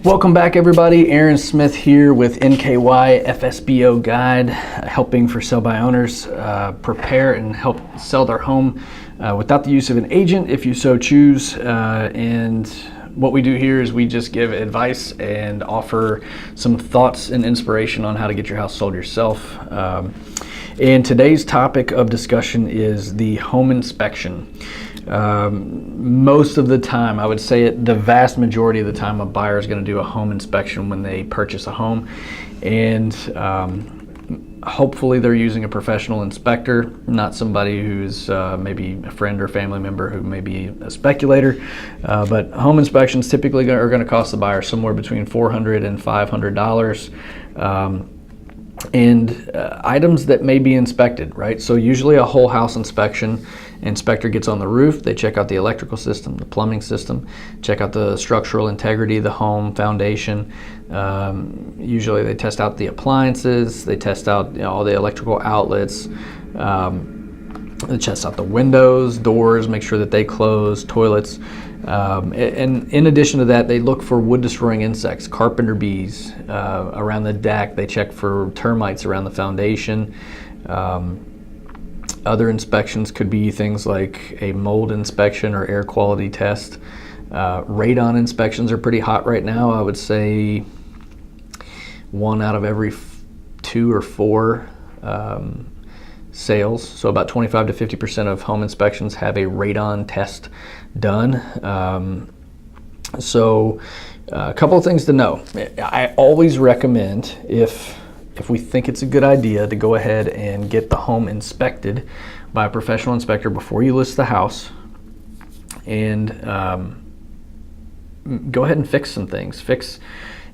Welcome back, everybody. Aaron Smith here with NKY FSBO Guide, helping for sell by owners prepare and help sell their home without the use of an agent if you so choose. And what we do here is we just give advice and offer some thoughts and inspiration on how to get your house sold yourself. And today's topic of discussion is the home inspection. Most of the time, I would say the vast majority of the time, a buyer is going to do a home inspection when they purchase a home, and hopefully they're using a professional inspector, not somebody who's maybe a friend or family member who may be a speculator. But home inspections typically are going to cost the buyer somewhere between $400 and $500. And items that may be inspected, right? So usually a whole house inspection, inspector gets on the roof, they check out the electrical system, the plumbing system, check out the structural integrity of the home, foundation. Usually they test out the appliances, they test out all the electrical outlets, they test out the windows, doors, make sure that they close, toilets. And in addition to that, they look for wood destroying insects, carpenter bees around the deck. They check for termites around the foundation. Other inspections could be things like a mold inspection or air quality test. Radon inspections are pretty hot right now. I would say 1 out of every 2 or 4 sales. So about 25 to 50% of home inspections have a radon test done. So a couple of things to know. I always recommend, if we think it's a good idea, to go ahead and get the home inspected by a professional inspector before you list the house, and go ahead and fix some things. Fix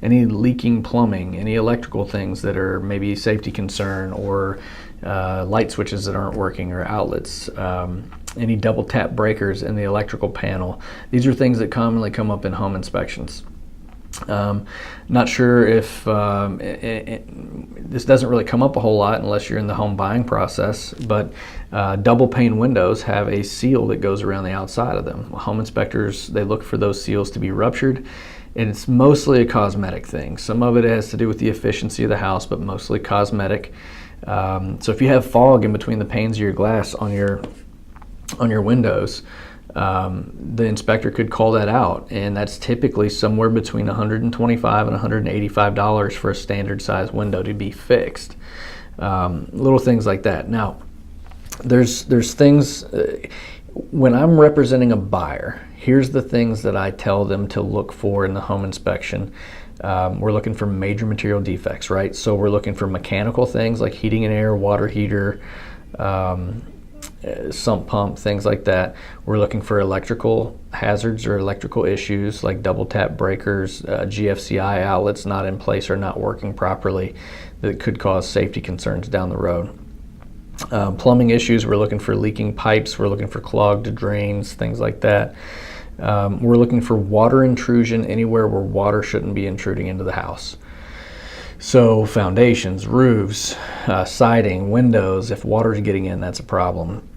any leaking plumbing, any electrical things that are maybe a safety concern, or light switches that aren't working, or outlets, any double tap breakers in the electrical panel. These are things that commonly come up in home inspections. Not sure if this doesn't really come up a whole lot unless you're in the home buying process, but double pane windows have a seal that goes around the outside of them. Home inspectors, they look for those seals to be ruptured, and it's mostly a cosmetic thing. Some of it has to do with the efficiency of the house, but mostly cosmetic. So if you have fog in between the panes of your glass on your windows, the inspector could call that out, and that's typically somewhere between $125 and $185 for a standard size window to be fixed. Little things like that. Now, there's things, when I'm representing a buyer, here's the things that I tell them to look for in the home inspection. We're looking for major material defects, right? So we're looking for mechanical things like heating and air, water heater, sump pump, things like that. We're looking for electrical hazards or electrical issues like double tap breakers, GFCI outlets not in place or not working properly that could cause safety concerns down the road. Plumbing issues, we're looking for leaking pipes, we're looking for clogged drains, things like that. We're looking for water intrusion anywhere where water shouldn't be intruding into the house. So foundations, roofs, siding, windows, if water is getting in, that's a problem.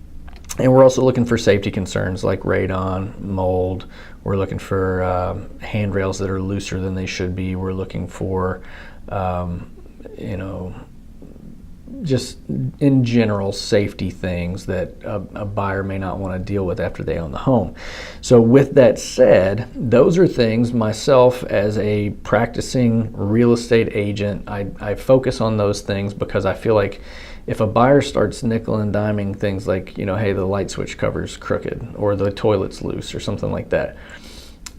And we're also looking for safety concerns like radon, mold. We're looking for handrails that are looser than they should be. We're looking for, just in general safety things that a buyer may not want to deal with after they own the home. So with that said, those are things myself as a practicing real estate agent, I focus on those things because I feel like if a buyer starts nickel and diming things like, hey, the light switch cover's crooked or the toilet's loose or something like that,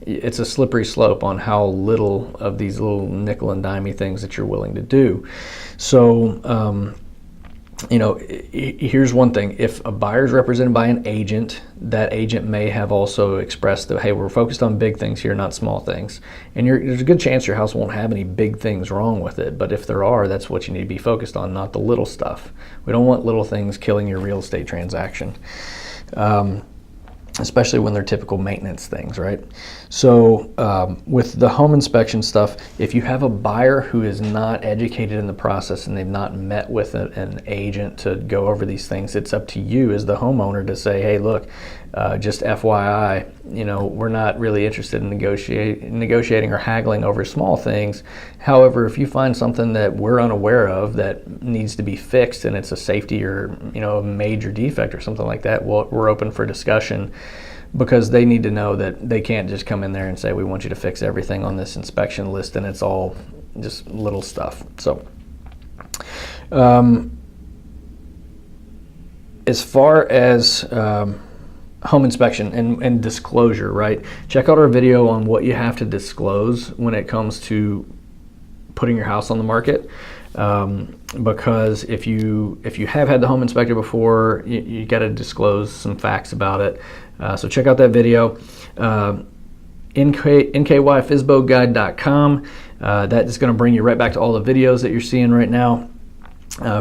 it's a slippery slope on how little of these little nickel and dimey things that you're willing to do. So, here's one thing. If a buyer is represented by an agent, that agent may have also expressed that, hey, we're focused on big things here, not small things. And there's a good chance your house won't have any big things wrong with it. But if there are, that's what you need to be focused on, not the little stuff. We don't want little things killing your real estate transaction. Especially when they're typical maintenance things, right? So with the home inspection stuff, if you have a buyer who is not educated in the process and they've not met with an agent to go over these things, it's up to you as the homeowner to say, hey, look, Just FYI, we're not really interested in negotiating or haggling over small things. However, if you find something that we're unaware of that needs to be fixed and it's a safety or a major defect or something like that, we're open for discussion, because they need to know that they can't just come in there and say, we want you to fix everything on this inspection list, and it's all just little stuff. So as far as home inspection and disclosure, right? Check out our video on what you have to disclose when it comes to putting your house on the market. Because if you have had the home inspected before, you got to disclose some facts about it. So check out that video. nkyfsboguide.com. That is going to bring you right back to all the videos that you're seeing right now.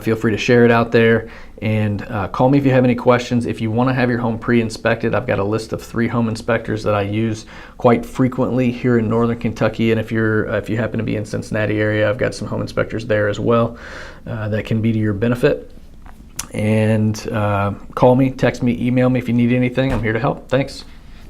Feel free to share it out there, and call me if you have any questions. If you want to have your home pre-inspected, I've got a list of 3 home inspectors that I use quite frequently here in Northern Kentucky, and if you happen to be in Cincinnati area, I've got some home inspectors there as well that can be to your benefit. And call me, text me, email me if you need anything. I'm here to help. Thanks.